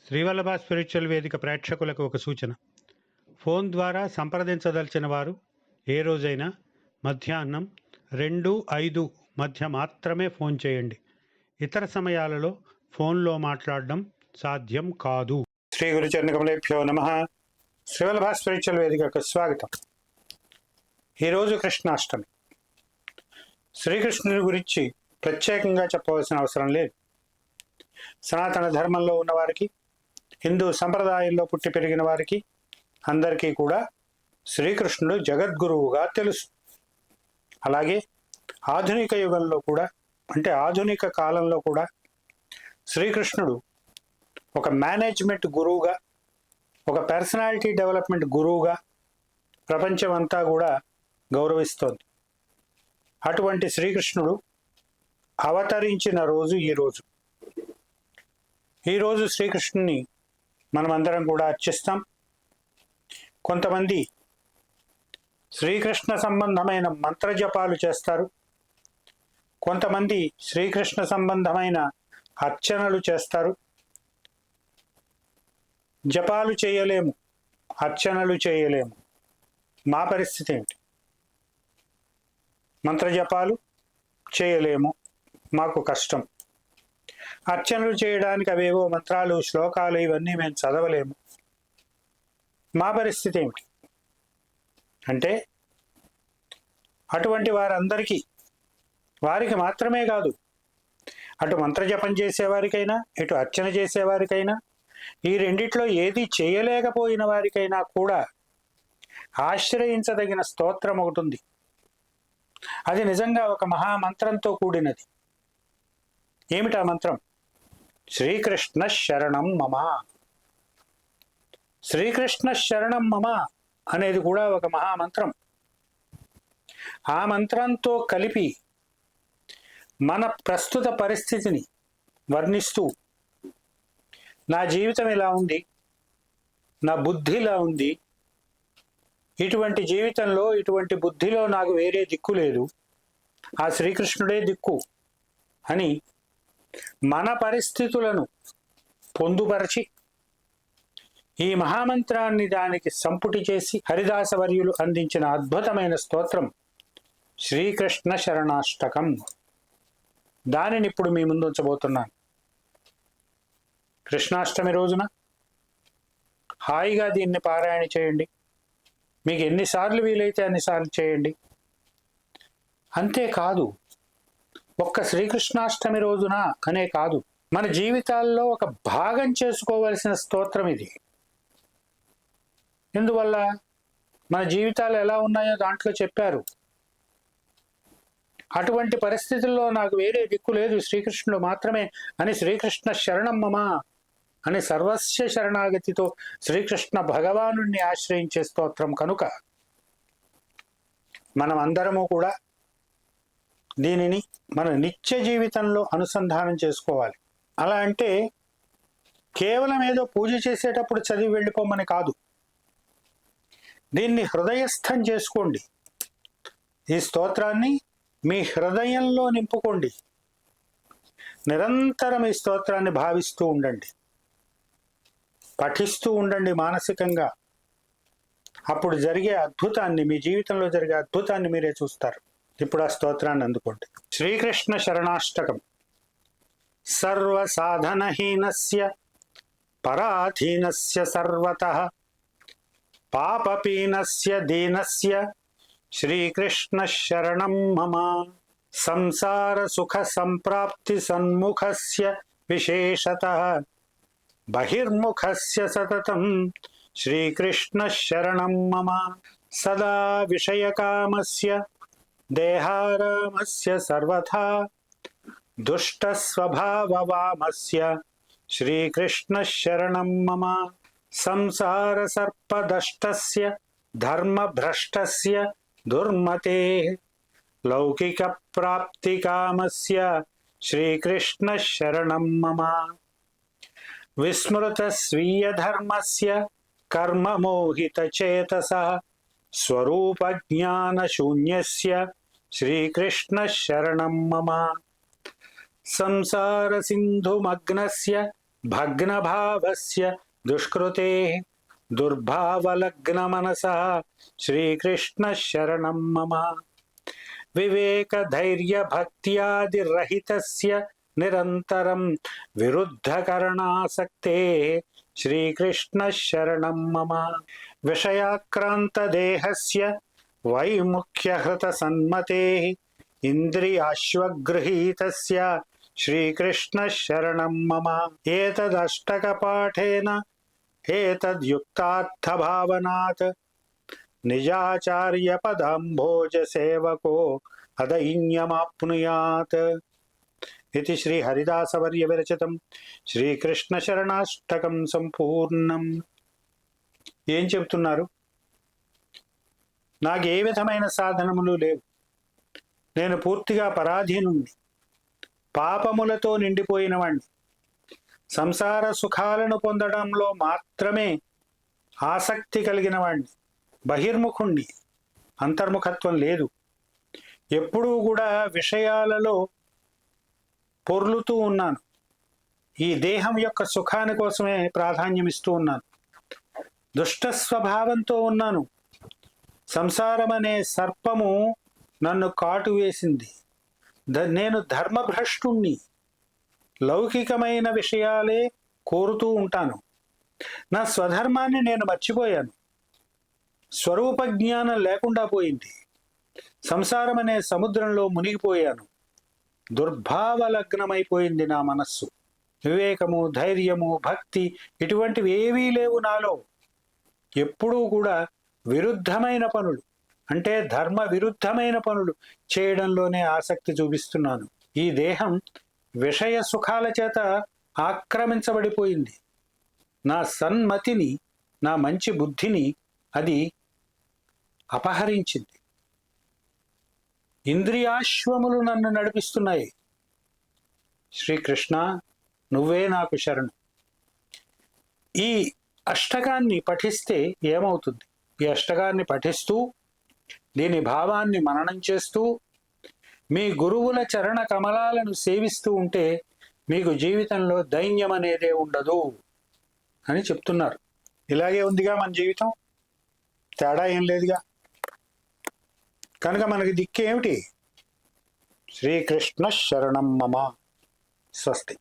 Srivallabha spiritual వేదిక ప్రేక్షకులకు ఒక సూచన. ఫోన్ ద్వారా సంప్రదించదలిచిన వారు ఏ రోజైనా మధ్యాహ్నం 2-5 మధ్య మాత్రమే ఫోన్ చేయండి. ఇతర సమయాలలో ఫోన్లో మాట్లాడడం సాధ్యం కాదు. శ్రీ గురుచరణకమలేభ్యో నమః. శ్రీవల్లభ స్పిరిచువల్ వేదికకు స్వాగతం. ఈరోజు కృష్ణాష్టమి. శ్రీకృష్ణుని గురించి ప్రత్యేకంగా చెప్పవలసిన అవసరం లేదు. సనాతన ధర్మంలో ఉన్నవారికి, హిందూ సంప్రదాయంలో పుట్టి పెరిగిన వారికి అందరికీ కూడా శ్రీకృష్ణుడు జగద్గురువుగా తెలుసు. అలాగే ఆధునిక యుగంలో కూడా, అంటే ఆధునిక కాలంలో కూడా శ్రీకృష్ణుడు ఒక మేనేజ్మెంట్ గురువుగా, ఒక పర్సనాలిటీ డెవలప్మెంట్ గురువుగా ప్రపంచం అంతా కూడా గౌరవిస్తోంది. అటువంటి శ్రీకృష్ణుడు అవతరించిన రోజు ఈరోజు శ్రీకృష్ణుని మనమందరం కూడా అర్చిస్తాం. కొంతమంది శ్రీకృష్ణ సంబంధమైన మంత్రజపాలు చేస్తారు, కొంతమంది శ్రీకృష్ణ సంబంధమైన అర్చనలు చేస్తారు. జపాలు చేయలేము, అర్చనలు చేయలేము. మా పరిస్థితి ఏంటి? మంత్రజపాలు చేయలేము, మాకు కష్టం. అర్చనలు చేయడానికి అవేవో మంత్రాలు, శ్లోకాలు ఇవన్నీ మేము చదవలేము. మా పరిస్థితి ఏమిటి అంటే, అటువంటి వారందరికీ, వారికి మాత్రమే కాదు, అటు మంత్రజపం చేసేవారికైనా, ఇటు అర్చన చేసేవారికైనా, ఈ రెండిట్లో ఏది చేయలేకపోయిన వారికైనా కూడా ఆశ్రయించదగిన స్తోత్రం ఒకటి ఉంది. అది నిజంగా ఒక మహామంత్రంతో కూడినది. ఏమిటా మంత్రం? శ్రీకృష్ణ శరణం మమ. శ్రీకృష్ణ శరణం మమ అనేది కూడా ఒక మహామంత్రం. ఆ మంత్రంతో కలిపి మన ప్రస్తుత పరిస్థితిని వర్ణిస్తూ, నా జీవితం ఇలా ఉంది, నా బుద్ధి ఇలా ఉంది, ఇటువంటి జీవితంలో, ఇటువంటి బుద్ధిలో నాకు వేరే దిక్కు లేదు, ఆ శ్రీకృష్ణుడే దిక్కు అని మన పరిస్థితులను పొందుపరచి ఈ మహామంత్రాన్ని దానికి సంపుటి చేసి హరిదాసవర్యులు అందించిన అద్భుతమైన స్తోత్రం శ్రీకృష్ణ శరణాష్టకం. దానిని ఇప్పుడు మీ ముందు ఉంచబోతున్నాను. కృష్ణాష్టమి రోజున హాయిగా దీన్ని పారాయణ చేయండి. మీకు ఎన్నిసార్లు వీలైతే అన్నిసార్లు చేయండి. అంతేకాదు, ఒక్క శ్రీకృష్ణాష్టమి రోజున అనే కాదు, మన జీవితాల్లో ఒక భాగం చేసుకోవలసిన స్తోత్రం ఇది. ఎందువల్ల? మన జీవితాలు ఎలా ఉన్నాయో దాంట్లో చెప్పారు. అటువంటి పరిస్థితుల్లో నాకు వేరే దిక్కు లేదు, శ్రీకృష్ణుడు మాత్రమే అని శ్రీకృష్ణ శరణం మమ అని సర్వస్య శరణాగతితో శ్రీకృష్ణ భగవానుణ్ణి ఆశ్రయించే స్తోత్రం కనుక మనం అందరము కూడా దీనిని మన నిత్య జీవితంలో అనుసంధానం చేసుకోవాలి. అలా అంటే కేవలం ఏదో పూజ చేసేటప్పుడు చదివి వెళ్ళిపోమని కాదు, దీన్ని హృదయస్థం చేసుకోండి. ఈ స్తోత్రాన్ని మీ హృదయంలో నింపుకోండి. నిరంతరం ఈ స్తోత్రాన్ని భావిస్తూ ఉండండి, పఠిస్తూ ఉండండి మానసికంగా. అప్పుడు జరిగే అద్భుతాన్ని, మీ జీవితంలో జరిగే అద్భుతాన్ని మీరే చూస్తారు. ఇప్పుడు ఆ స్తోత్రాన్ని అందుకోండి. శ్రీకృష్ణ శరణాష్టకం. సర్వసాధనహీనస్య పరాధీనస్య సర్వతః పాపపీనస్య దీనస్య శ్రీకృష్ణ శరణం మమ. సంసార సుఖ సంప్రాప్తి సన్ముఖస్య విశేషతః బహిర్ముఖస్య సతతం శ్రీకృష్ణ శరణం మమ. సదా విషయకామస్య దేహారామస్య సర్వథా దుష్టస్వభావవామస్య శ్రీకృష్ణ శరణం మమ. సంసార సర్పదష్టస్య ధర్మభ్రష్టస్య దుర్మతేః లౌకిక ప్రాప్తికామస్య శ్రీకృష్ణ శరణం మమ. విస్మృత స్వీయ ధర్మస్య కర్మమోహితచేతసః స్వరూపజ్ఞానశూన్యస్య శ్రీకృష్ణ శరణం మమ. సంసార సింధుమగ్నస్య భగ్నభావస్య దుష్కృతే దుర్భావలగ్న మనసా శ్రీకృష్ణ శరణం మమ. వివేక ధైర్య భక్త్యాదిరహితస్య నిరంతరం విరుద్ధకరణాసక్తే శ్రీకృష్ణ శరణం మమ. విషయాక్రాంత దేహస్య వైముఖ్యహృత సన్మతే ఇంద్రియాశ్వగృహీతస్య శ్రీకృష్ణ శరణం మమ. ఏతదష్టక పాఠేన ఏతద్యుక్తార్థభావనాత్ నిజాచార్య పదాంభోజ సేవకో అదైన్యమాప్నుయాత్. ఇది శ్రీ హరిదాసవర్య విరచితం శ్రీకృష్ణ శరణాష్టకం సంపూర్ణం. ఏం చెబుతున్నారు? నాకు ఏ విధమైన సాధనములు లేవు, నేను పూర్తిగా పరాధీనుణ్ణి, పాపములతో నిండిపోయిన వాణ్ణి, సంసార సుఖాలను పొందడంలో మాత్రమే ఆసక్తి కలిగిన వాణ్ణి, బహిర్ముఖుణ్ణి, అంతర్ముఖత్వం లేదు. ఎప్పుడూ కూడా విషయాలలో పొర్లుతూ ఉన్నాను. ఈ దేహం యొక్క సుఖాని కోసమే ప్రాధాన్యం ఇస్తూ ఉన్నాను. దుష్ట స్వభావంతో ఉన్నాను. సంసారం అనే సర్పము నన్ను కాటు వేసింది. నేను ధర్మభ్రష్టుణ్ణి. లౌకికమైన విషయాలే కోరుతూ ఉంటాను. నా స్వధర్మాన్ని నేను మర్చిపోయాను. స్వరూప జ్ఞానం లేకుండా పోయింది. సంసారం అనే సముద్రంలో మునిగిపోయాను. దుర్భావలగ్నమైపోయింది నా మనస్సు. వివేకము, ధైర్యము, భక్తి ఇటువంటివి ఏవీ లేవు నాలో. ఎప్పుడూ కూడా విరుద్ధమైన పనులు, అంటే ధర్మ విరుద్ధమైన పనులు చేయడంలోనే ఆసక్తి చూపిస్తున్నాను. ఈ దేహం విషయ సుఖాల చేత ఆక్రమించబడిపోయింది. నా సన్మతిని, నా మంచి బుద్ధిని అది అపహరించింది. ఇంద్రియాశ్వములు నన్ను నడిపిస్తున్నాయి. శ్రీకృష్ణ, నువ్వే నాకు శరణు. ఈ అష్టకాన్ని పఠిస్తే ఏమవుతుంది? ఈ అష్టకాన్ని పఠిస్తూ దీని భావాన్ని మననం చేస్తూ మీ గురువుల చరణ కమలాలను సేవిస్తూ ఉంటే మీకు జీవితంలో దైన్యం అనేదే ఉండదు అని చెప్తున్నారు. ఇలాగే ఉందిగా మన జీవితం, తేడా ఏం లేదుగా. కనుక మనకి దిక్కేమిటి? శ్రీకృష్ణ శరణం మమ. స్వస్తి.